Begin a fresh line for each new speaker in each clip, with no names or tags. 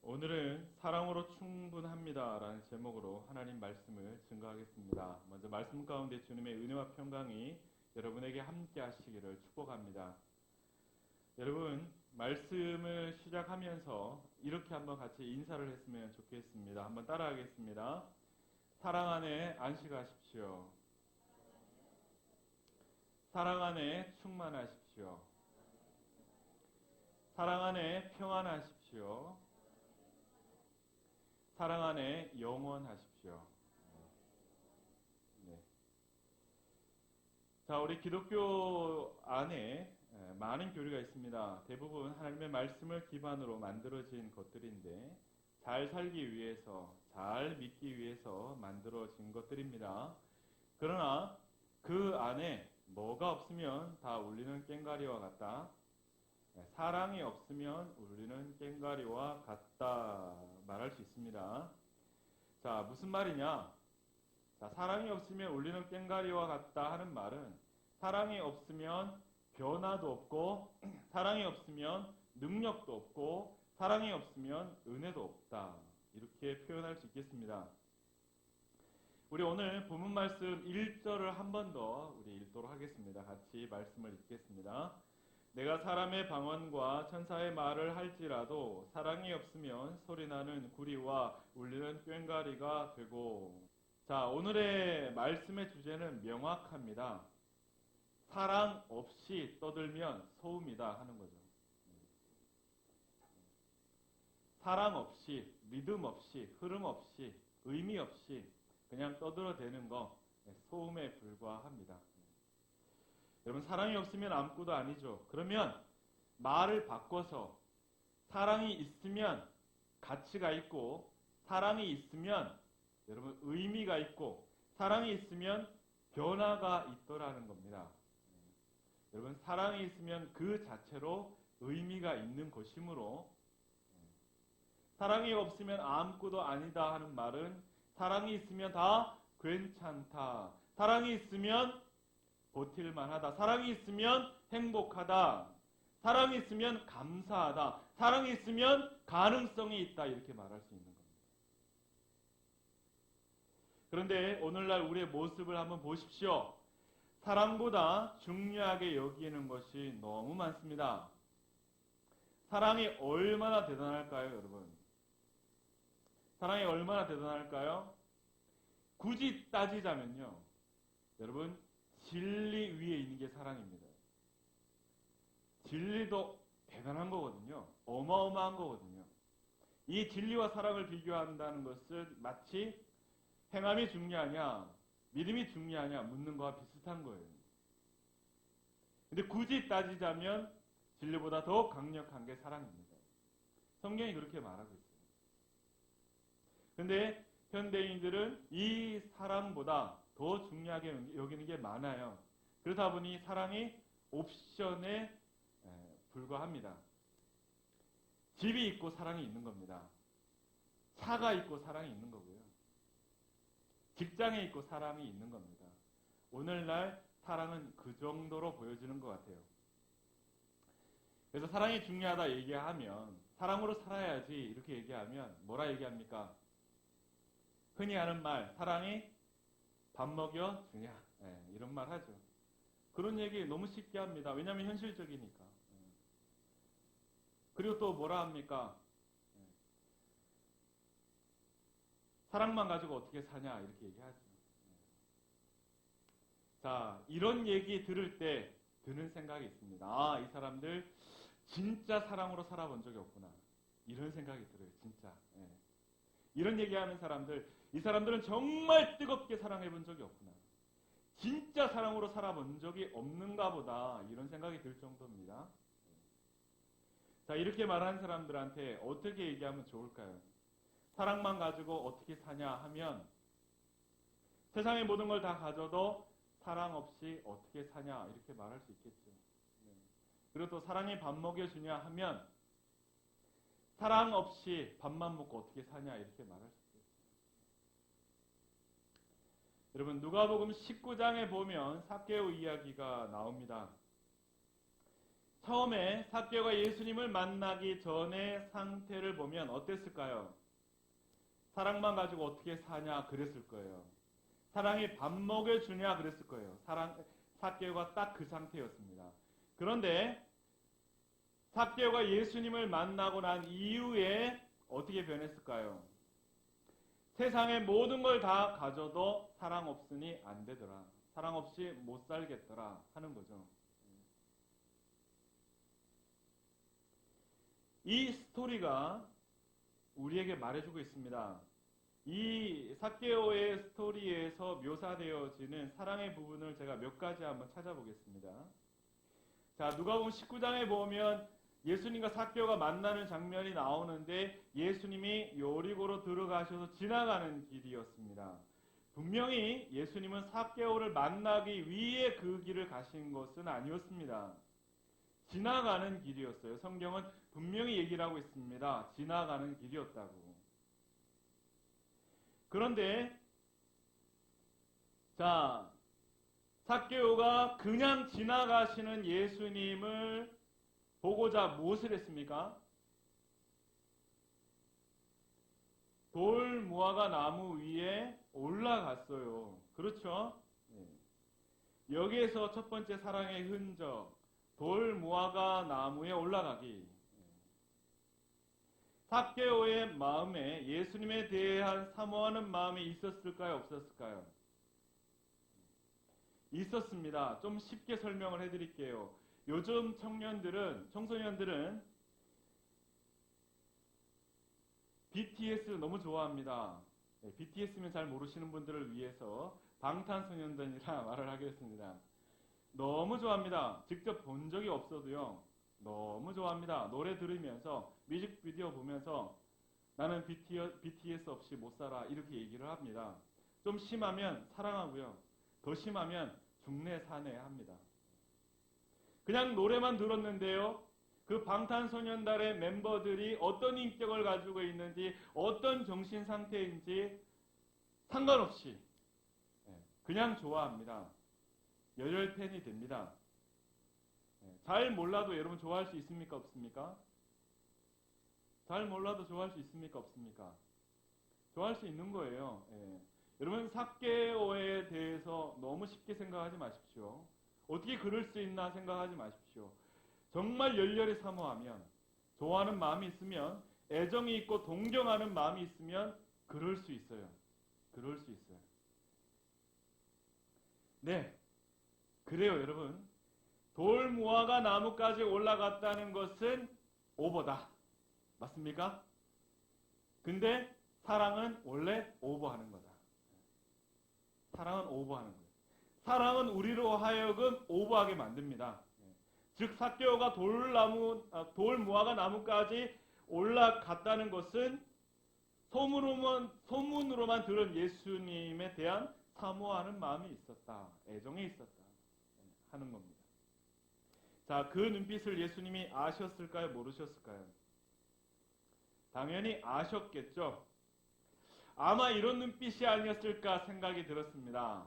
오늘은 사랑으로 충분합니다라는 제목으로 하나님 말씀을 증거하겠습니다. 먼저 말씀 가운데 주님의 은혜와 평강이 여러분에게 함께 하시기를 축복합니다. 여러분, 말씀을 시작하면서 이렇게 한번 같이 인사를 했으면 좋겠습니다. 한번 따라하겠습니다. 사랑 안에 안식하십시오. 사랑 안에 충만하십시오. 사랑 안에 평안하십시오. 사랑 안에 영원하십시오. 네. 자, 우리 기독교 안에 많은 교리가 있습니다. 대부분 하나님의 말씀을 기반으로 만들어진 것들인데 잘 살기 위해서, 잘 믿기 위해서 만들어진 것들입니다. 그러나 그 안에 뭐가 없으면 다 울리는 꽹과리와 같다. 사랑이 없으면 울리는 꽹과리와 같다 말할 수 있습니다. 자, 무슨 말이냐? 자, 사랑이 없으면 울리는 꽹과리와 같다 하는 말은 사랑이 없으면 변화도 없고 사랑이 없으면 능력도 없고 사랑이 없으면 은혜도 없다. 이렇게 표현할 수 있겠습니다. 우리 오늘 본문 말씀 1절을 한 번 더 우리 읽도록 하겠습니다. 같이 말씀을 읽겠습니다. 내가 사람의 방언과 천사의 말을 할지라도 사랑이 없으면 소리나는 구리와 울리는 꽹과리가 되고. 자, 오늘의 말씀의 주제는 명확합니다. 사랑 없이 떠들면 소음이다 하는 거죠. 사랑 없이, 믿음 없이, 흐름 없이, 의미 없이 그냥 떠들어대는 거 소음에 불과합니다. 여러분, 사랑이 없으면 아무것도 아니죠. 그러면 말을 바꿔서 사랑이 있으면 가치가 있고 사랑이 있으면 여러분 의미가 있고 사랑이 있으면 변화가 있더라는 겁니다. 여러분, 사랑이 있으면 그 자체로 의미가 있는 것이므로 사랑이 없으면 아무것도 아니다 하는 말은 사랑이 있으면 다 괜찮다. 사랑이 있으면 버틸만하다. 사랑이 있으면 행복하다. 사랑이 있으면 감사하다. 사랑이 있으면 가능성이 있다. 이렇게 말할 수 있는 겁니다. 그런데 오늘날 우리의 모습을 한번 보십시오. 사랑보다 중요하게 여기는 것이 너무 많습니다. 사랑이 얼마나 대단할까요, 여러분? 사랑이 얼마나 대단할까요? 굳이 따지자면요, 여러분, 진리 위에 있는 게 사랑입니다. 진리도 대단한 거거든요. 어마어마한 거거든요. 이 진리와 사랑을 비교한다는 것은 마치 행함이 중요하냐, 믿음이 중요하냐 묻는 거와 비슷한 거예요. 근데 굳이 따지자면 진리보다 더 강력한 게 사랑입니다. 성경이 그렇게 말하고 있어요. 근데 현대인들은 이 사랑보다 더 중요하게 여기는 게 많아요. 그러다 보니 사랑이 옵션에 불과합니다. 집이 있고 사랑이 있는 겁니다. 차가 있고 사랑이 있는 거고요. 직장에 있고 사랑이 있는 겁니다. 오늘날 사랑은 그 정도로 보여지는 것 같아요. 그래서 사랑이 중요하다 얘기하면 사랑으로 살아야지 이렇게 얘기하면 뭐라 얘기합니까? 흔히 하는 말, 사랑이 밥 먹여주냐, 이런 말 하죠. 그런 얘기 너무 쉽게 합니다. 왜냐하면 현실적이니까. 그리고 또 뭐라 합니까? 사랑만 가지고 어떻게 사냐 이렇게 얘기하죠. 자, 이런 얘기 들을 때 드는 생각이 있습니다. 아, 이 사람들 진짜 사랑으로 살아본 적이 없구나. 이런 생각이 들어요. 진짜. 이런 얘기하는 사람들, 이 사람들은 정말 뜨겁게 사랑해본 적이 없구나. 진짜 사랑으로 살아본 적이 없는가 보다. 이런 생각이 들 정도입니다. 자, 이렇게 말하는 사람들한테 어떻게 얘기하면 좋을까요? 사랑만 가지고 어떻게 사냐 하면 세상의 모든 걸 다 가져도 사랑 없이 어떻게 사냐 이렇게 말할 수 있겠죠. 그리고 또 사랑이 밥 먹여주냐 하면 사랑 없이 밥만 먹고 어떻게 사냐 이렇게 말할 수 있겠죠. 여러분, 누가복음 19장에 보면 삭개오 이야기가 나옵니다. 처음에 삭개오가 예수님을 만나기 전의 상태를 보면 어땠을까요? 사랑만 가지고 어떻게 사냐 그랬을 거예요. 사랑이 밥 먹여주냐 그랬을 거예요. 삭개오가 딱 그 상태였습니다. 그런데 삭개오가 예수님을 만나고 난 이후에 어떻게 변했을까요? 세상의 모든 걸 다 가져도 사랑 없으니 안 되더라. 사랑 없이 못 살겠더라 하는 거죠. 이 스토리가 우리에게 말해주고 있습니다. 이 삭개오의 스토리에서 묘사되어지는 사랑의 부분을 제가 몇 가지 한번 찾아보겠습니다. 자, 누가복음 19장에 보면 예수님과 삭개오가 만나는 장면이 나오는데 예수님이 여리고로 들어가셔서 지나가는 길이었습니다. 분명히 예수님은 삭개오를 만나기 위해 그 길을 가신 것은 아니었습니다. 지나가는 길이었어요. 성경은 분명히 얘기를 하고 있습니다. 지나가는 길이었다고. 그런데 자, 삭개오가 그냥 지나가시는 예수님을 보고자 무엇을 했습니까? 돌 무화과 나무 위에 올라갔어요. 그렇죠? 여기에서 첫 번째 사랑의 흔적, 돌 무화과 나무에 올라가기. 삭개오의 마음에 예수님에 대한 사모하는 마음이 있었을까요? 없었을까요? 있었습니다. 좀 쉽게 설명을 해드릴게요. 요즘 청소년들은 BTS 너무 좋아합니다. BTS면 잘 모르시는 분들을 위해서 방탄소년단이라 말을 하겠습니다. 너무 좋아합니다. 직접 본 적이 없어도요. 너무 좋아합니다. 노래 들으면서 뮤직비디오 보면서 나는 BTS 없이 못 살아 이렇게 얘기를 합니다. 좀 심하면 사랑하고요. 더 심하면 죽네 사네 합니다. 그냥 노래만 들었는데요. 그 방탄소년단의 멤버들이 어떤 인격을 가지고 있는지 어떤 정신 상태인지 상관없이 그냥 좋아합니다. 열혈 팬이 됩니다. 잘 몰라도 여러분 좋아할 수 있습니까? 없습니까? 잘 몰라도 좋아할 수 있습니까? 없습니까? 좋아할 수 있는 거예요. 여러분 삭개오에 대해서 너무 쉽게 생각하지 마십시오. 어떻게 그럴 수 있나 생각하지 마십시오. 정말 열렬히 사모하면, 좋아하는 마음이 있으면, 애정이 있고 동경하는 마음이 있으면 그럴 수 있어요. 그럴 수 있어요. 네, 그래요 여러분. 돌 무화과 나무까지 올라갔다는 것은 오버다. 맞습니까? 근데 사랑은 원래 오버하는 거다. 사랑은 오버하는 거예요. 사랑은 우리로 하여금 오버하게 만듭니다. 즉 삭개오가 돌 무화과 나무까지 올라갔다는 것은 소문으로만 들은 예수님에 대한 사모하는 마음이 있었다. 애정이 있었다. 하는 겁니다. 자, 그 눈빛을 예수님이 아셨을까요? 모르셨을까요? 당연히 아셨겠죠. 아마 이런 눈빛이 아니었을까 생각이 들었습니다.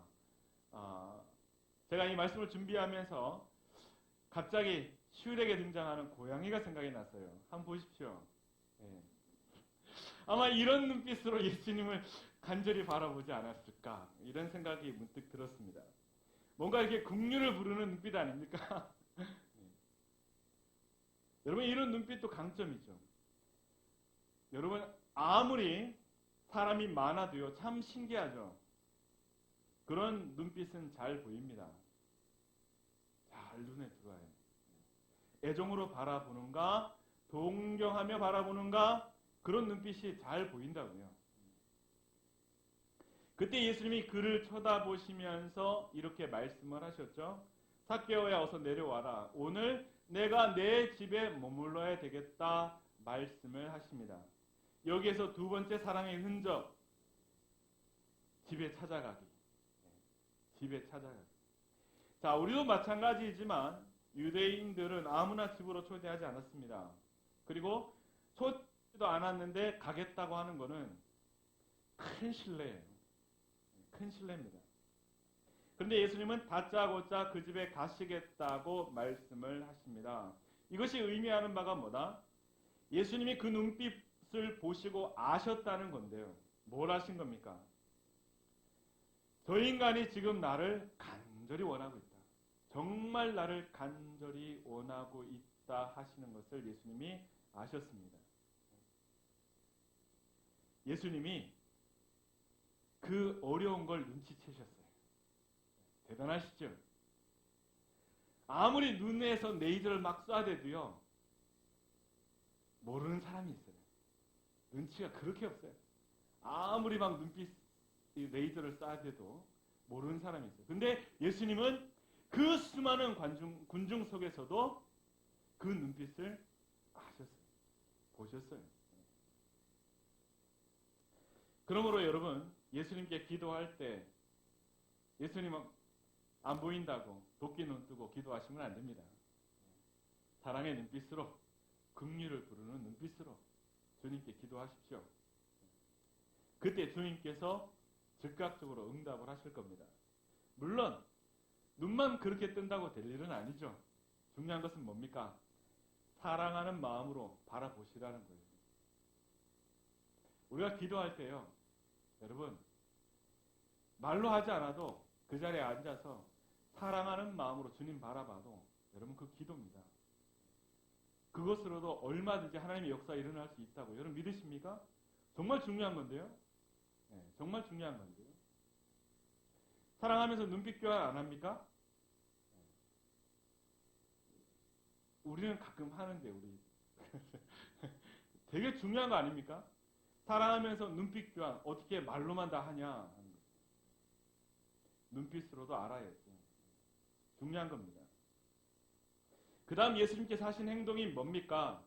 제가 이 말씀을 준비하면서 갑자기 슈렉에 등장하는 고양이가 생각이 났어요. 한번 보십시오. 아마 이런 눈빛으로 예수님을 간절히 바라보지 않았을까 이런 생각이 문득 들었습니다. 뭔가 이렇게 긍휼을 부르는 눈빛 아닙니까? 여러분 이런 눈빛도 강점이죠. 여러분 아무리 사람이 많아도요 참 신기하죠. 그런 눈빛은 잘 보입니다. 잘 눈에 들어와요. 애정으로 바라보는가 동경하며 바라보는가 그런 눈빛이 잘 보인다고요. 그때 예수님이 그를 쳐다보시면서 이렇게 말씀을 하셨죠. 삭개오야 어서 내려와라. 오늘 내가 내 집에 머물러야 되겠다 말씀을 하십니다. 여기에서 두 번째 사랑의 흔적, 집에 찾아가기. 집에 찾아가기. 자, 우리도 마찬가지이지만 유대인들은 아무나 집으로 초대하지 않았습니다. 그리고 초대도 않았는데 가겠다고 하는 것은 큰 신뢰예요. 큰 신뢰입니다. 그런데 예수님은 다짜고짜 그 집에 가시겠다고 말씀을 하십니다. 이것이 의미하는 바가 뭐다? 예수님이 그 눈빛을 보시고 아셨다는 건데요. 뭘 아신 겁니까? 저 인간이 지금 나를 간절히 원하고 있다. 정말 나를 간절히 원하고 있다 하시는 것을 예수님이 아셨습니다. 예수님이 그 어려운 걸 눈치채셨어요. 대단하시죠? 아무리 눈에서 레이저를 막 쏴대도요, 모르는 사람이 있어요. 눈치가 그렇게 없어요. 아무리 막 눈빛 레이저를 쏴대도 모르는 사람이 있어요. 근데 예수님은 그 수많은 군중 속에서도 그 눈빛을 아셨어요. 보셨어요. 그러므로 여러분, 예수님께 기도할 때 예수님은 안 보인다고 도끼 눈 뜨고 기도하시면 안 됩니다. 사랑의 눈빛으로, 긍휼을 부르는 눈빛으로 주님께 기도하십시오. 그때 주님께서 즉각적으로 응답을 하실 겁니다. 물론 눈만 그렇게 뜬다고 될 일은 아니죠. 중요한 것은 뭡니까? 사랑하는 마음으로 바라보시라는 거예요. 우리가 기도할 때요, 여러분, 말로 하지 않아도 그 자리에 앉아서 사랑하는 마음으로 주님 바라봐도 여러분 그 기도입니다. 그것으로도 얼마든지 하나님의 역사 일어날 수 있다고 여러분 믿으십니까? 정말 중요한 건데요. 네, 정말 중요한 건데요. 사랑하면서 눈빛 교환 안 합니까? 우리는 가끔 하는데 우리 되게 중요한 거 아닙니까? 사랑하면서 눈빛 교환 어떻게 말로만 다 하냐? 눈빛으로도 알아야죠. 중요한 겁니다. 그 다음 예수님께서 하신 행동이 뭡니까?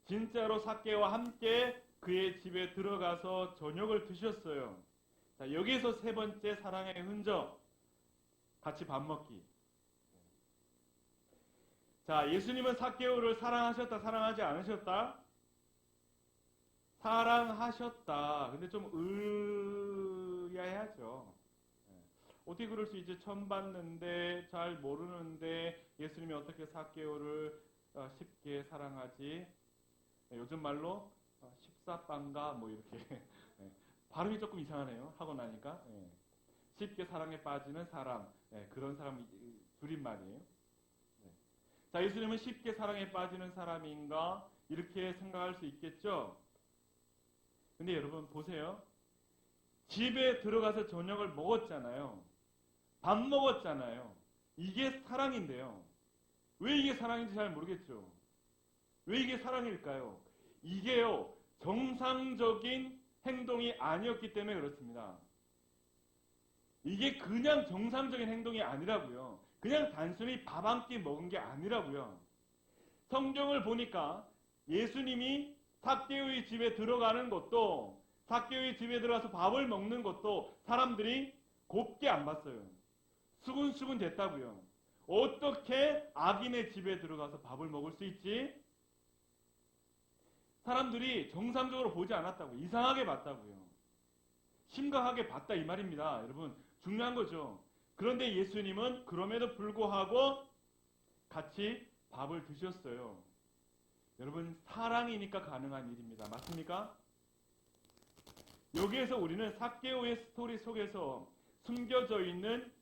진짜로 삭개와 함께 그의 집에 들어가서 저녁을 드셨어요. 자, 여기에서 세 번째 사랑의 흔적, 같이 밥 먹기. 자, 예수님은 삭개오를 사랑하셨다, 사랑하지 않으셨다? 사랑하셨다. 근데 좀 의아해하죠. 어떻게 그럴 수 있지? 처음 봤는데 잘 모르는데 예수님이 어떻게 삭개오를 쉽게 사랑하지? 요즘 말로 십사빵가 뭐 이렇게 발음이 조금 이상하네요. 하고 나니까 쉽게 사랑에 빠지는 사람, 그런 사람 줄임말이에요. 자, 예수님은 쉽게 사랑에 빠지는 사람인가 이렇게 생각할 수 있겠죠. 근데 여러분 보세요. 집에 들어가서 저녁을 먹었잖아요. 밥 먹었잖아요. 이게 사랑인데요. 왜 이게 사랑인지 잘 모르겠죠. 왜 이게 사랑일까요? 이게요, 정상적인 행동이 아니었기 때문에 그렇습니다. 이게 그냥 정상적인 행동이 아니라고요. 그냥 단순히 밥 한 끼 먹은 게 아니라고요. 성경을 보니까 예수님이 삭개오의 집에 들어가는 것도, 삭개오의 집에 들어가서 밥을 먹는 것도 사람들이 곱게 안 봤어요. 수군수군 됐다고요. 어떻게 악인의 집에 들어가서 밥을 먹을 수 있지? 사람들이 정상적으로 보지 않았다고요. 이상하게 봤다고요. 심각하게 봤다 이 말입니다. 여러분 중요한 거죠. 그런데 예수님은 그럼에도 불구하고 같이 밥을 드셨어요. 여러분 사랑이니까 가능한 일입니다. 맞습니까? 여기에서 우리는 삭개오의 스토리 속에서 숨겨져 있는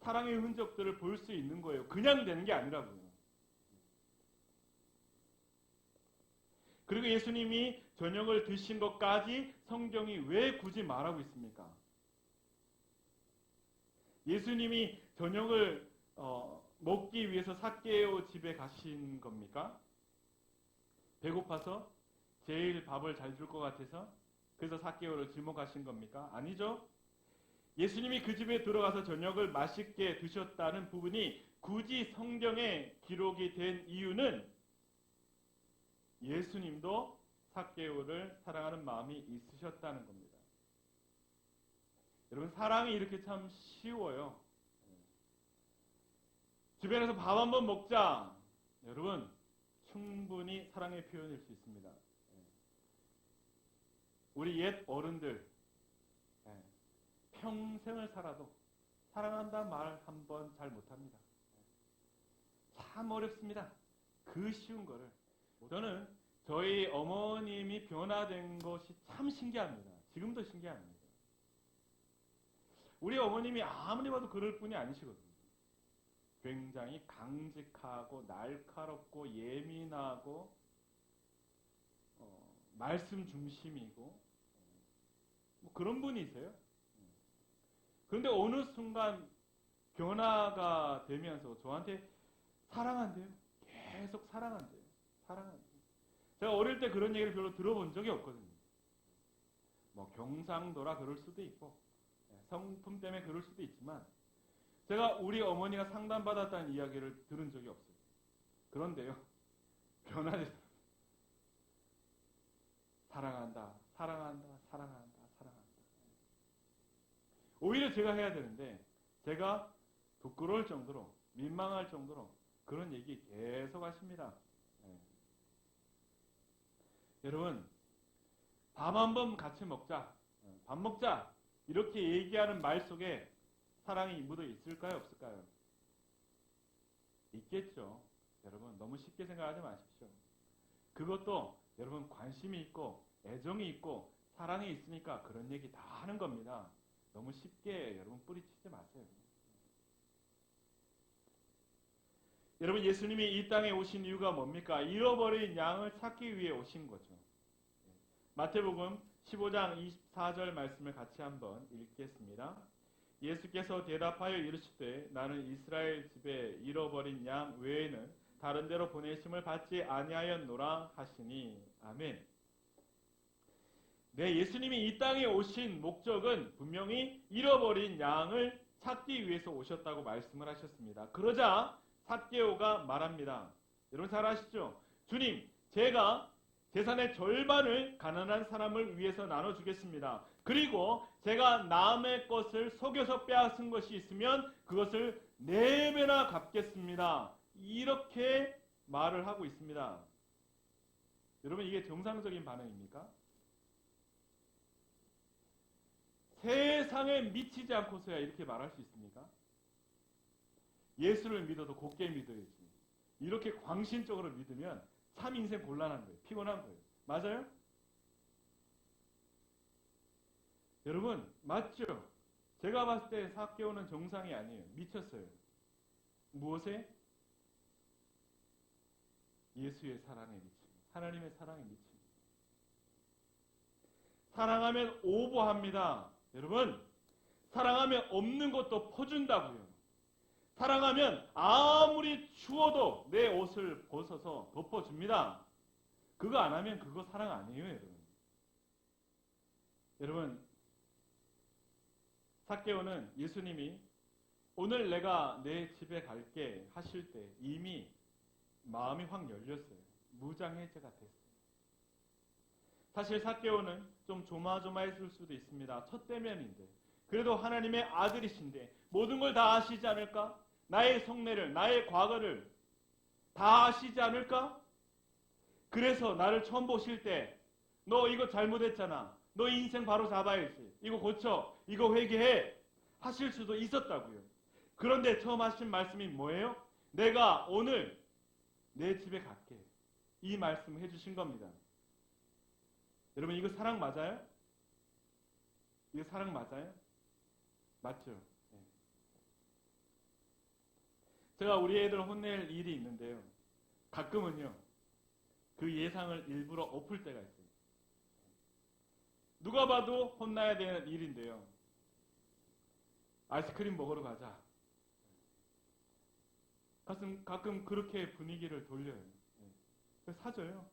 사랑의 흔적들을 볼 수 있는 거예요. 그냥 되는 게 아니라고요. 그리고 예수님이 저녁을 드신 것까지 성경이 왜 굳이 말하고 있습니까? 예수님이 저녁을 먹기 위해서 삭개오 집에 가신 겁니까? 배고파서 제일 밥을 잘 줄 것 같아서 그래서 삭개오를 지목하신 겁니까? 아니죠. 예수님이 그 집에 들어가서 저녁을 맛있게 드셨다는 부분이 굳이 성경에 기록이 된 이유는 예수님도 삭개오를 사랑하는 마음이 있으셨다는 겁니다. 여러분 사랑이 이렇게 참 쉬워요. 주변에서 밥 한번 먹자. 여러분 충분히 사랑의 표현일 수 있습니다. 우리 옛 어른들 평생을 살아도 사랑한다 말 한 번 잘 못합니다. 참 어렵습니다. 그 쉬운 거를. 저는 저희 어머님이 변화된 것이 참 신기합니다. 지금도 신기합니다. 우리 어머님이 아무리 봐도 그럴 뿐이 아니시거든요. 굉장히 강직하고 날카롭고 예민하고 말씀 중심이고 뭐 그런 분이세요. 그런데 어느 순간 변화가 되면서 저한테 사랑한대요. 계속 사랑한대요. 사랑한대요. 제가 어릴 때 그런 얘기를 별로 들어본 적이 없거든요. 뭐 경상도라 그럴 수도 있고 성품 때문에 그럴 수도 있지만 제가 우리 어머니가 상담받았다는 이야기를 들은 적이 없어요. 그런데요. 변화되더라고요. 사랑한다, 사랑한다, 사랑한다, 사랑한다. 오히려 제가 해야 되는데 제가 부끄러울 정도로 민망할 정도로 그런 얘기 계속 하십니다. 네. 여러분 밥 한번 같이 먹자, 밥 먹자 이렇게 얘기하는 말 속에 사랑이 묻어 있을까요, 없을까요? 있겠죠. 여러분 너무 쉽게 생각하지 마십시오. 그것도 여러분 관심이 있고 애정이 있고 사랑이 있으니까 그런 얘기 다 하는 겁니다. 너무 쉽게 여러분 뿌리치지 마세요. 여러분 예수님이 이 땅에 오신 이유가 뭡니까? 잃어버린 양을 찾기 위해 오신 거죠. 마태복음 15장 24절 말씀을 같이 한번 읽겠습니다. 예수께서 대답하여 이르시되 나는 이스라엘 집에 잃어버린 양 외에는 다른 데로 보내심을 받지 아니하였노라 하시니. 아멘. 네, 예수님이 이 땅에 오신 목적은 분명히 잃어버린 양을 찾기 위해서 오셨다고 말씀을 하셨습니다. 그러자 삭개오가 말합니다. 여러분 잘 아시죠? 주님, 제가 재산의 절반을 가난한 사람을 위해서 나눠주겠습니다. 그리고 제가 남의 것을 속여서 빼앗은 것이 있으면 그것을 4배나 갚겠습니다. 이렇게 말을 하고 있습니다. 여러분 이게 정상적인 반응입니까? 세상에 미치지 않고서야 이렇게 말할 수 있습니까? 예수를 믿어도 곱게 믿어야지. 이렇게 광신적으로 믿으면 참 인생 곤란한 거예요. 피곤한 거예요. 맞아요? 여러분 맞죠? 제가 봤을 때 삭개오는 정상이 아니에요. 미쳤어요. 무엇에? 예수의 사랑에 미칩니다. 하나님의 사랑에 미칩니다. 사랑하면 오버합니다. 여러분 사랑하면 없는 것도 퍼준다고요. 사랑하면 아무리 추워도 내 옷을 벗어서 덮어줍니다. 그거 안 하면 그거 사랑 아니에요, 여러분. 여러분, 삭개오는 예수님이 오늘 내가 내 집에 갈게 하실 때 이미 마음이 확 열렸어요. 무장해제가 됐어요. 사실 삭개오는 좀 조마조마했을 수도 있습니다. 첫 대면인데. 그래도 하나님의 아들이신데 모든 걸 다 아시지 않을까? 나의 속내를, 나의 과거를 다 아시지 않을까? 그래서 나를 처음 보실 때 너 이거 잘못했잖아. 너 인생 바로 잡아야지. 이거 고쳐. 이거 회개해. 하실 수도 있었다고요. 그런데 처음 하신 말씀이 뭐예요? 내가 오늘 내 집에 갈게. 이 말씀을 해주신 겁니다. 여러분 이거 사랑 맞아요? 이거 사랑 맞아요? 맞죠? 네. 제가 우리 애들 혼낼 일이 있는데요. 가끔은요. 그 예상을 일부러 엎을 때가 있어요. 누가 봐도 혼나야 되는 일인데요. 아이스크림 먹으러 가자. 가끔 그렇게 분위기를 돌려요. 그래서 사줘요.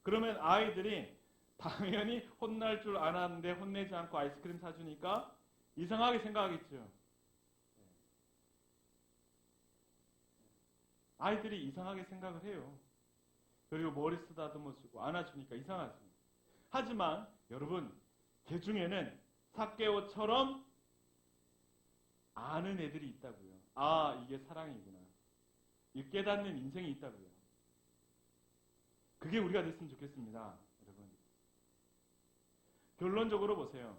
그러면 아이들이 당연히 혼날 줄 알았는데 혼내지 않고 아이스크림 사주니까 이상하게 생각하겠죠. 아이들이 이상하게 생각을 해요. 그리고 머리 쓰다듬어주고 안아주니까 이상하죠. 하지만 여러분 개 중에는 삭개오처럼 아는 애들이 있다고요. 아 이게 사랑이구나. 이 깨닫는 인생이 있다고요. 그게 우리가 됐으면 좋겠습니다. 여러분 결론적으로 보세요.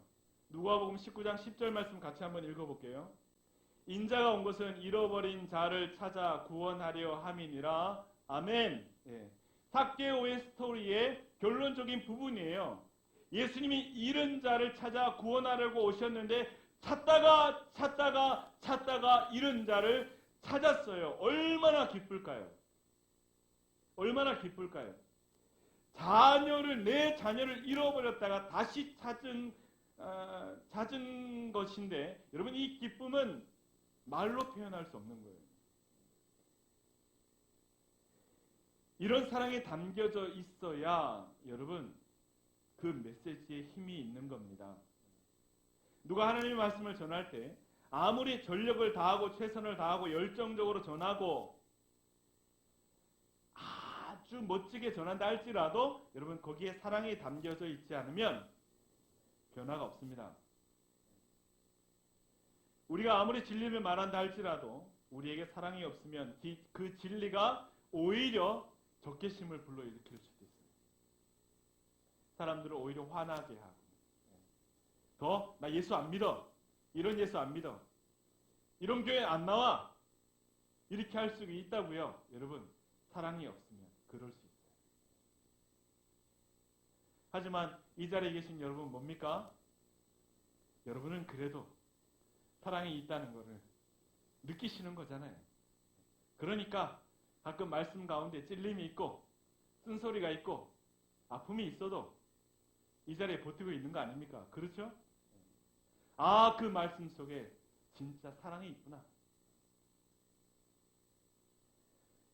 누가복음 19장 10절 말씀 같이 한번 읽어볼게요. 인자가 온 것은 잃어버린 자를 찾아 구원하려 함이니라 아멘. 예. 삭개오의 스토리의 결론적인 부분이에요. 예수님이 잃은 자를 찾아 구원하려고 오셨는데 찾다가 잃은 자를 찾았어요. 얼마나 기쁠까요? 얼마나 기쁠까요? 내 자녀를 잃어버렸다가 다시 찾은 것인데, 여러분, 이 기쁨은 말로 표현할 수 없는 거예요. 이런 사랑이 담겨져 있어야 여러분 그 메시지에 힘이 있는 겁니다. 누가 하나님의 말씀을 전할 때 아무리 전력을 다하고 최선을 다하고 열정적으로 전하고 아주 멋지게 전한다 할지라도 여러분 거기에 사랑이 담겨져 있지 않으면 변화가 없습니다. 우리가 아무리 진리를 말한다 할지라도 우리에게 사랑이 없으면 그 진리가 오히려 적개심을 불러일으킬 수도 있어요. 사람들을 오히려 화나게 하고, 나 예수 안 믿어, 이런 예수 안 믿어, 이런 교회 안 나와, 이렇게 할 수 있다고요. 여러분, 사랑이 없으면 그럴 수 있어요. 하지만 이 자리에 계신 여러분 뭡니까? 여러분은 그래도 사랑이 있다는 것을 느끼시는 거잖아요. 그러니까 가끔 말씀 가운데 찔림이 있고 쓴소리가 있고 아픔이 있어도 이 자리에 버티고 있는 거 아닙니까? 그렇죠? 그 말씀 속에 진짜 사랑이 있구나.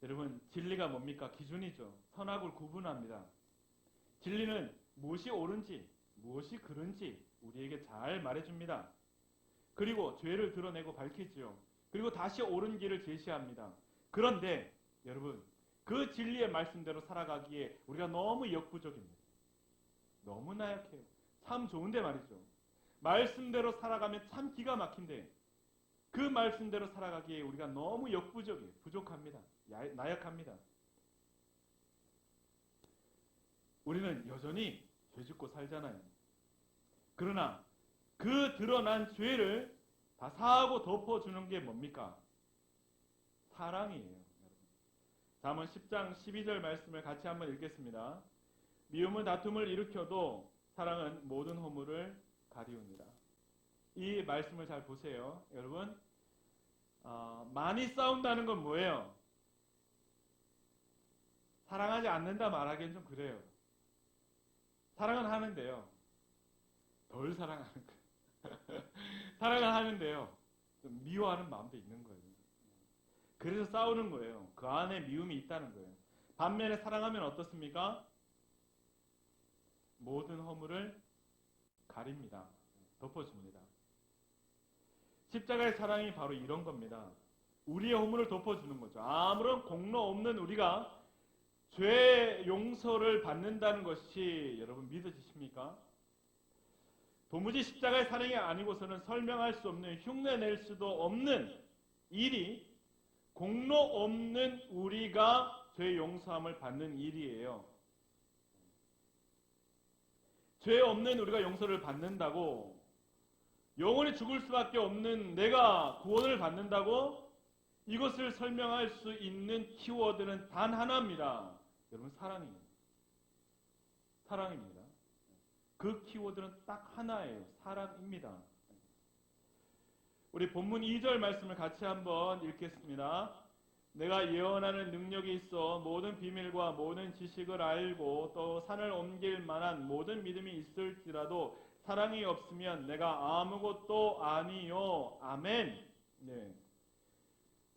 여러분, 진리가 뭡니까? 기준이죠. 선악을 구분합니다. 진리는 무엇이 옳은지 무엇이 그른지 우리에게 잘 말해줍니다. 그리고 죄를 드러내고 밝히지요. 그리고 다시 옳은 길을 제시합니다. 그런데 여러분, 그 진리의 말씀대로 살아가기에 우리가 너무 역부족입니다. 너무 나약해요. 참 좋은데 말이죠. 말씀대로 살아가면 참 기가 막힌데 그 말씀대로 살아가기에 우리가 너무 역부족이에요. 부족합니다. 나약합니다. 우리는 여전히 죄짓고 살잖아요. 그러나 그 드러난 죄를 다 사하고 덮어주는 게 뭡니까? 사랑이에요. 잠언 10장 12절 말씀을 같이 한번 읽겠습니다. 미움은 다툼을 일으켜도 사랑은 모든 허물을 가리웁니다. 이 말씀을 잘 보세요. 여러분, 많이 싸운다는 건 뭐예요? 사랑하지 않는다 말하기엔 좀 그래요. 사랑은 하는데요. 덜 사랑하는 거예요. 사랑은 하는데요. 좀 미워하는 마음도 있는 거예요. 그래서 싸우는 거예요. 그 안에 미움이 있다는 거예요. 반면에 사랑하면 어떻습니까? 모든 허물을 가립니다. 덮어줍니다. 십자가의 사랑이 바로 이런 겁니다. 우리의 허물을 덮어주는 거죠. 아무런 공로 없는 우리가 죄 용서를 받는다는 것이 여러분 믿어지십니까? 도무지 십자가의 사랑이 아니고서는 설명할 수 없는, 흉내낼 수도 없는 일이 공로 없는 우리가 죄 용서함을 받는 일이에요. 죄 없는 우리가 용서를 받는다고, 영원히 죽을 수밖에 없는 내가 구원을 받는다고, 이것을 설명할 수 있는 키워드는 단 하나입니다. 여러분, 사랑이에요. 사랑입니다. 그 키워드는 딱 하나예요. 사랑입니다. 우리 본문 2절 말씀을 같이 한번 읽겠습니다. 내가 예언하는 능력이 있어 모든 비밀과 모든 지식을 알고 또 산을 옮길 만한 모든 믿음이 있을지라도 사랑이 없으면 내가 아무것도 아니요. 아멘. 네.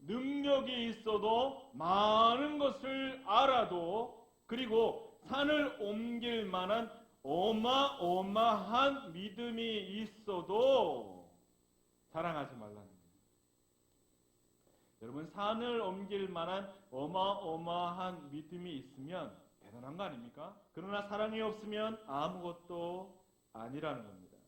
능력이 있어도 많은 것을 알아도 그리고 산을 옮길 만한 어마어마한 믿음이 있어도 사랑하지 말라는 거예요. 여러분, 산을 옮길 만한 어마어마한 믿음이 있으면 대단한 거 아닙니까? 그러나 사랑이 없으면 아무것도 아니라는 겁니다.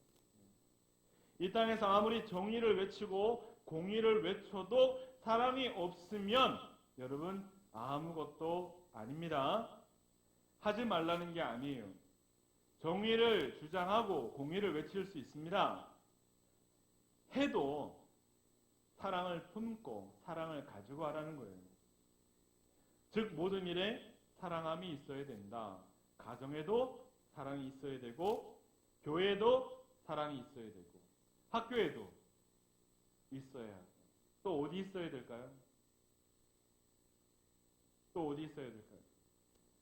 이 땅에서 아무리 정의를 외치고 공의를 외쳐도 사랑이 없으면 여러분 아무것도 아닙니다. 하지 말라는 게 아니에요. 정의를 주장하고 공의를 외칠 수 있습니다. 해도 사랑을 품고 사랑을 가지고 하라는 거예요. 즉 모든 일에 사랑함이 있어야 된다. 가정에도 사랑이 있어야 되고, 교회에도 사랑이 있어야 되고, 학교에도 있어야 하고, 또 어디 있어야 될까요? 또 어디 있어야 될까요?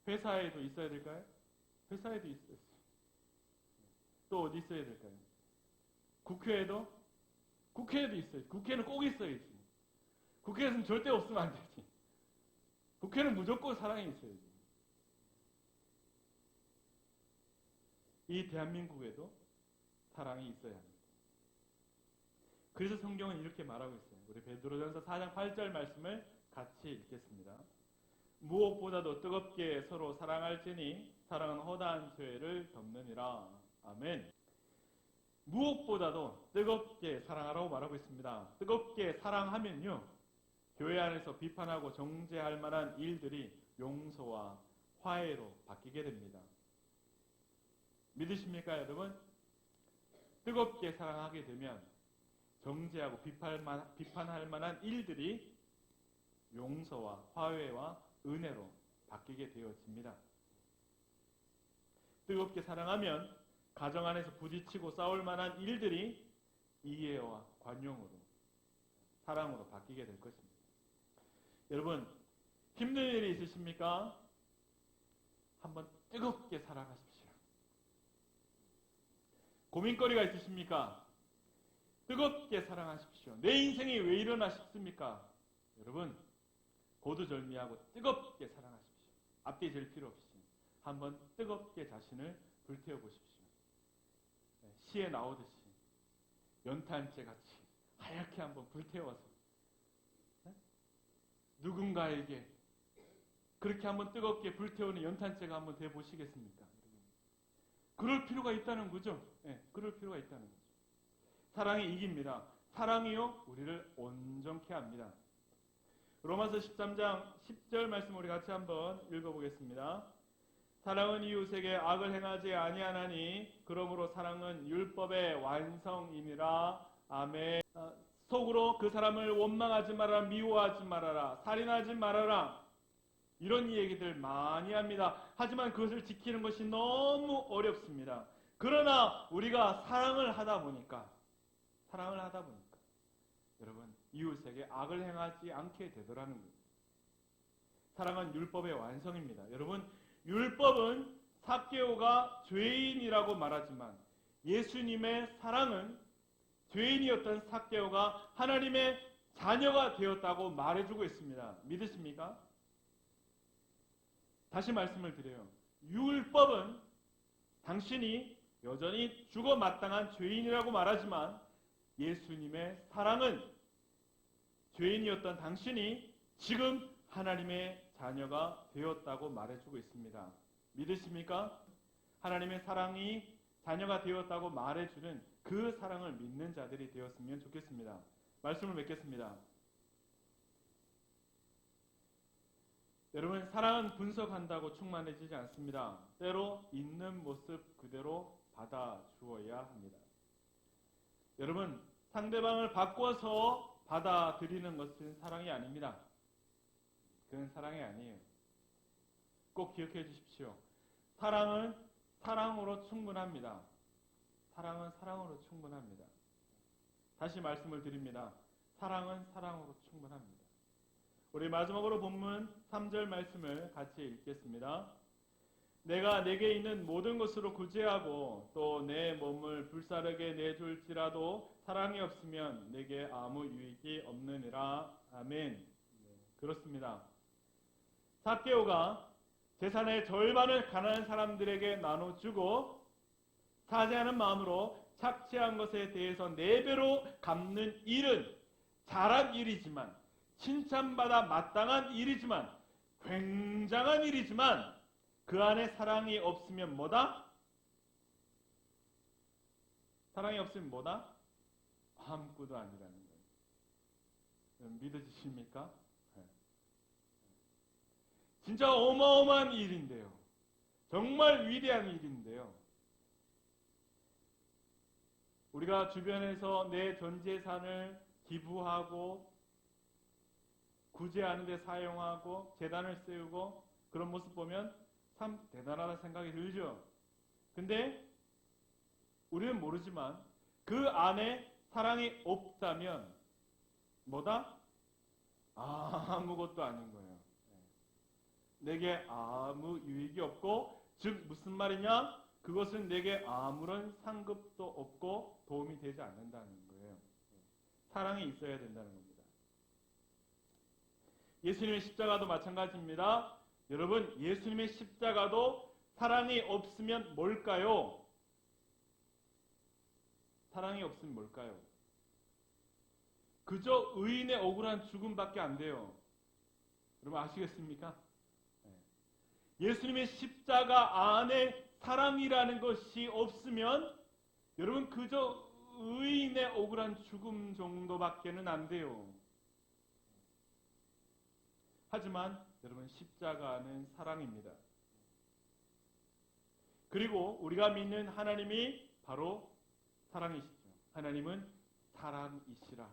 회사에도 있어야 될까요? 회사에도 있어야 돼요. 또 어디 있어야 될까요? 국회에도? 국회에도 있어요. 국회는 꼭 있어야지. 국회에서는 절대 없으면 안 되지. 국회는 무조건 사랑이 있어야지. 이 대한민국에도 사랑이 있어야 합니다. 그래서 성경은 이렇게 말하고 있어요. 우리 베드로전서 4장 8절 말씀을 같이 읽겠습니다. 무엇보다도 뜨겁게 서로 사랑할지니 사랑은 허다한 죄를 덮느니라. 아멘. 무엇보다도 뜨겁게 사랑하라고 말하고 있습니다. 뜨겁게 사랑하면요, 교회 안에서 비판하고 정죄할 만한 일들이 용서와 화해로 바뀌게 됩니다. 믿으십니까, 여러분? 뜨겁게 사랑하게 되면 정죄하고 비판할 만한 일들이 용서와 화해와 은혜로 바뀌게 되어집니다. 뜨겁게 사랑하면 가정 안에서 부딪히고 싸울 만한 일들이 이해와 관용으로, 사랑으로 바뀌게 될 것입니다. 여러분, 힘든 일이 있으십니까? 한번 뜨겁게 사랑하십시오. 고민거리가 있으십니까? 뜨겁게 사랑하십시오. 내 인생이 왜 이러나 싶습니까? 여러분, 고두절미하고 뜨겁게 사랑하십시오. 앞뒤 질 필요 없이 한번 뜨겁게 자신을 불태워 보십시오. 시에 나오듯이 연탄재 같이 하얗게 한번 불태워서 누군가에게 그렇게 한번 뜨겁게 불태우는 연탄재가 한번 돼 보시겠습니까? 그럴 필요가 있다는 거죠. 그럴 필요가 있다는 거죠. 사랑이 이깁니다. 사랑이요, 우리를 온전케 합니다. 로마서 13장 10절 말씀 우리 같이 한번 읽어보겠습니다. 사랑은 이웃에게 악을 행하지 아니하나니 그러므로 사랑은 율법의 완성이니라. 아멘. 속으로 그 사람을 원망하지 말아라, 미워하지 말아라, 살인하지 말아라, 이런 얘기들 많이 합니다. 하지만 그것을 지키는 것이 너무 어렵습니다. 그러나 우리가 사랑을 하다 보니까 여러분, 이웃에게 악을 행하지 않게 되더라는 거예요. 사랑은 율법의 완성입니다. 여러분, 율법은 삭개오가 죄인이라고 말하지만 예수님의 사랑은 죄인이었던 삭개오가 하나님의 자녀가 되었다고 말해주고 있습니다. 믿으십니까? 다시 말씀을 드려요. 율법은 당신이 여전히 죽어 마땅한 죄인이라고 말하지만 예수님의 사랑은 죄인이었던 당신이 지금 하나님의 자녀가 되었다고 말해주고 있습니다. 믿으십니까? 하나님의 사랑이 자녀가 되었다고 말해주는 그 사랑을 믿는 자들이 되었으면 좋겠습니다. 말씀을 맺겠습니다. 여러분, 사랑은 분석한다고 충만해지지 않습니다. 때로 있는 모습 그대로 받아주어야 합니다. 여러분, 상대방을 바꿔서 받아들이는 것은 사랑이 아닙니다. 그건 사랑이 아니에요. 꼭 기억해 주십시오. 사랑은 사랑으로 충분합니다. 사랑은 사랑으로 충분합니다. 다시 말씀을 드립니다. 사랑은 사랑으로 충분합니다. 우리 마지막으로 본문 3절 말씀을 같이 읽겠습니다. 내가 내게 있는 모든 것으로 구제하고 또 내 몸을 불사르게 내줄지라도 사랑이 없으면 내게 아무 유익이 없느니라. 아멘. 그렇습니다. 삭개오가 재산의 절반을 가난한 사람들에게 나눠주고 사죄하는 마음으로 착취한 것에 대해서 4배로 갚는 일은 잘한 일이지만, 칭찬받아 마땅한 일이지만, 굉장한 일이지만 그 안에 사랑이 없으면 뭐다? 사랑이 없으면 뭐다? 아무것도 아니라는 거예요. 믿어지십니까? 진짜 어마어마한 일인데요. 정말 위대한 일인데요. 우리가 주변에서 내 전 재산을 기부하고 구제하는 데 사용하고 제단을 세우고 그런 모습 보면 참 대단하다는 생각이 들죠. 근데 우리는 모르지만 그 안에 사랑이 없다면 뭐다? 아무것도 아닌 거예요. 내게 아무 유익이 없고, 즉 무슨 말이냐? 그것은 내게 아무런 상급도 없고 도움이 되지 않는다는 거예요. 사랑이 있어야 된다는 겁니다. 예수님의 십자가도 마찬가지입니다. 여러분, 예수님의 십자가도 사랑이 없으면 뭘까요? 사랑이 없으면 뭘까요? 그저 의인의 억울한 죽음밖에 안 돼요. 여러분 아시겠습니까? 예수님의 십자가 안에 사랑이라는 것이 없으면 여러분 그저 의인의 억울한 죽음 정도밖에는 안 돼요. 하지만 여러분 십자가는 사랑입니다. 그리고 우리가 믿는 하나님이 바로 사랑이시죠. 하나님은 사랑이시라.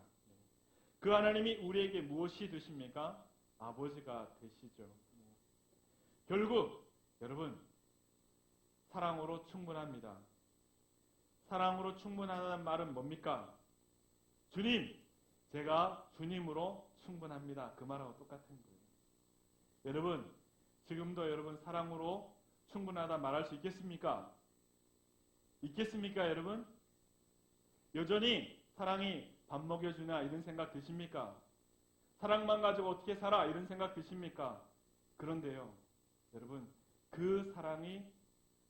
그 하나님이 우리에게 무엇이 되십니까? 아버지가 되시죠. 결국 여러분 사랑으로 충분합니다. 사랑으로 충분하다는 말은 뭡니까? 주님, 제가 주님으로 충분합니다. 그 말하고 똑같은 거예요. 여러분, 지금도 여러분 사랑으로 충분하다 말할 수 있겠습니까? 있겠습니까, 여러분? 여전히 사랑이 밥 먹여주나 이런 생각 드십니까? 사랑만 가지고 어떻게 살아? 이런 생각 드십니까? 그런데요, 여러분, 그 사랑이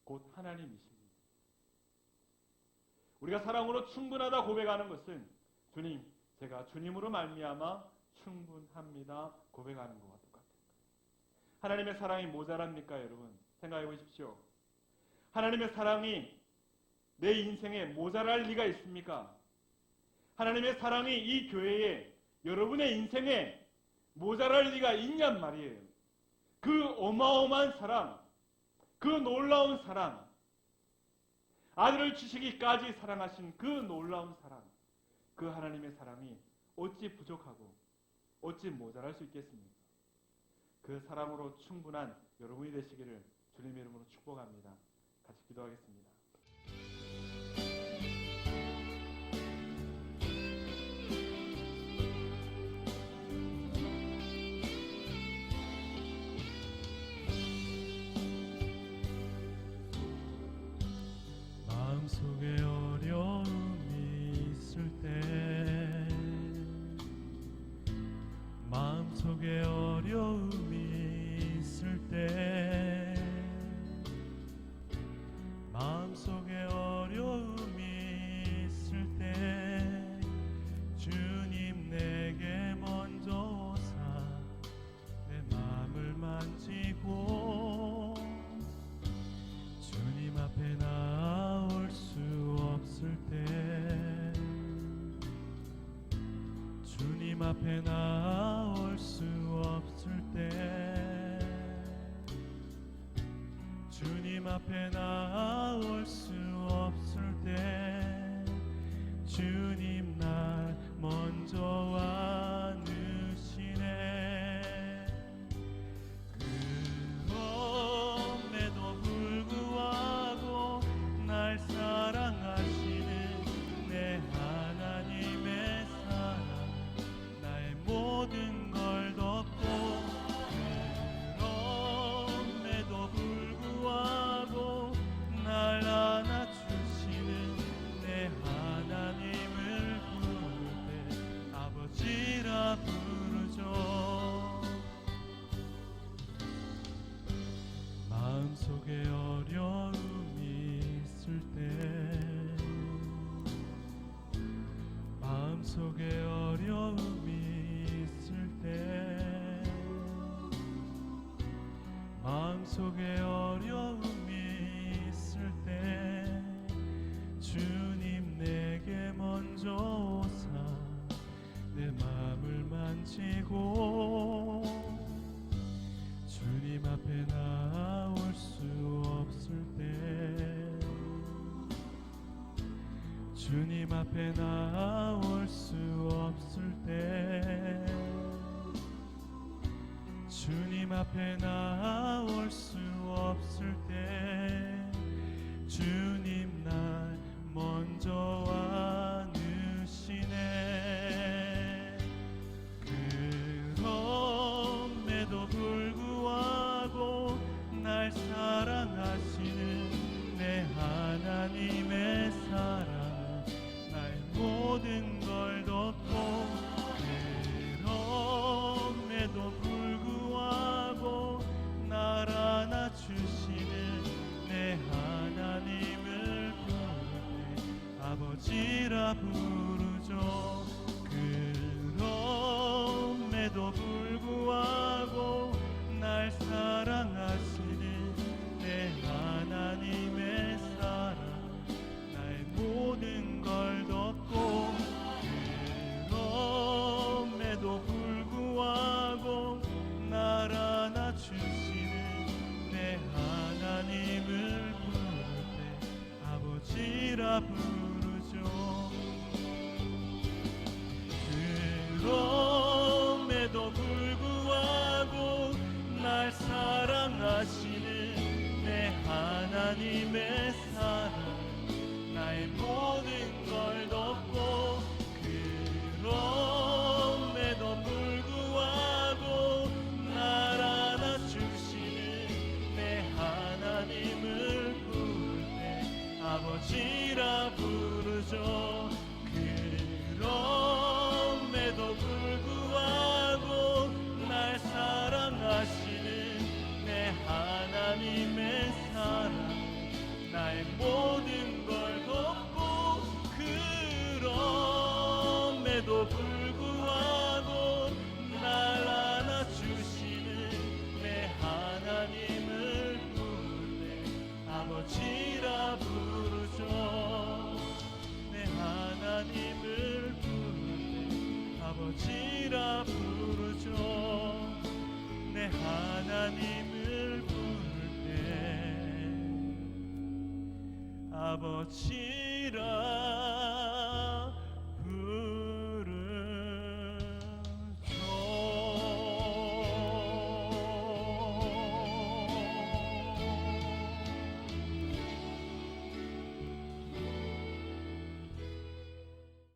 곧 하나님이십니다. 우리가 사랑으로 충분하다 고백하는 것은 주님, 제가 주님으로 말미암아 충분합니다 고백하는 것과 똑같은 거예요. 하나님의 사랑이 모자랍니까, 여러분? 생각해 보십시오. 하나님의 사랑이 내 인생에 모자랄 리가 있습니까? 하나님의 사랑이 이 교회에, 여러분의 인생에 모자랄 리가 있냔 말이에요. 그 어마어마한 사랑, 그 놀라운 사랑, 아들을 주시기까지 사랑하신 그 놀라운 사랑, 그 하나님의 사랑이 어찌 부족하고 어찌 모자랄 수 있겠습니까? 그 사랑으로 충분한 여러분이 되시기를 주님의 이름으로 축복합니다. 같이 기도하겠습니다.
마음속에 어려움이 있을 때, 마음속에 어려움이 있을 때, 마음속에 어려움이 있을 때, 주님 내게 먼저 오사 내 마음을 만지고, 주님 앞에 나올 수 없을 때, 주님 앞에 나올 수 없을 때, 주님 앞에 나올 수 없을 때, 주님 날 먼저 안으시네. 그럼에도 불구하고 날 사랑하시는 내 하나님의 사랑, 나의 모든 걸 덮고, 그럼에도 불구하고 날 안아주시는 내 하나님을 부를 때 아버지라 부르죠. 마음속에 어려움이 있을 때, 마음속에 어려움이 있을 때, 마음속에 어려움이 있을 때, 주님 내게 먼저 오사 내 마음을 만지고, 주님 앞에 나올 수 없을 때, 주님 앞에 나올 수 없을 때, 주님 앞에 나올 수 없을 때 주님 날 먼저 안으시네. 그럼에도 불구하고 날 사랑하시는 내 하나님의 사랑은 나의 모든 걸 덮고, 그럼에도 불구하고 날 안아주시는 내 하나님을 부를 때 아버지라 부르죠. 그럼에도 불구하고 날 사랑하시는 내 하나님의 사랑 나의 모든 걸 덮고, 그럼에도 불구하고 날 안아주시는 내 하나님을 부를 때 아버지라 부르죠. 그럼에도 불구하고 날 사랑하시는 내 하나님의 사랑 나의 모든 걸 덮고, 그럼에도 불구하고 날 안아주시는 내 하나님을 부를 때 아버지라 부르죠. 그럼에도 불구하고 날 사랑하시는 내 하나님의 사랑 나의 모든 걸 덮고, 그럼에도 불구하고 날 안아주시는 내 하나님을 부를 때 아버지라 부르죠. 내 하나님을 부를 때 아버지라 부르죠. 내 하나님을 부를 때 아버지라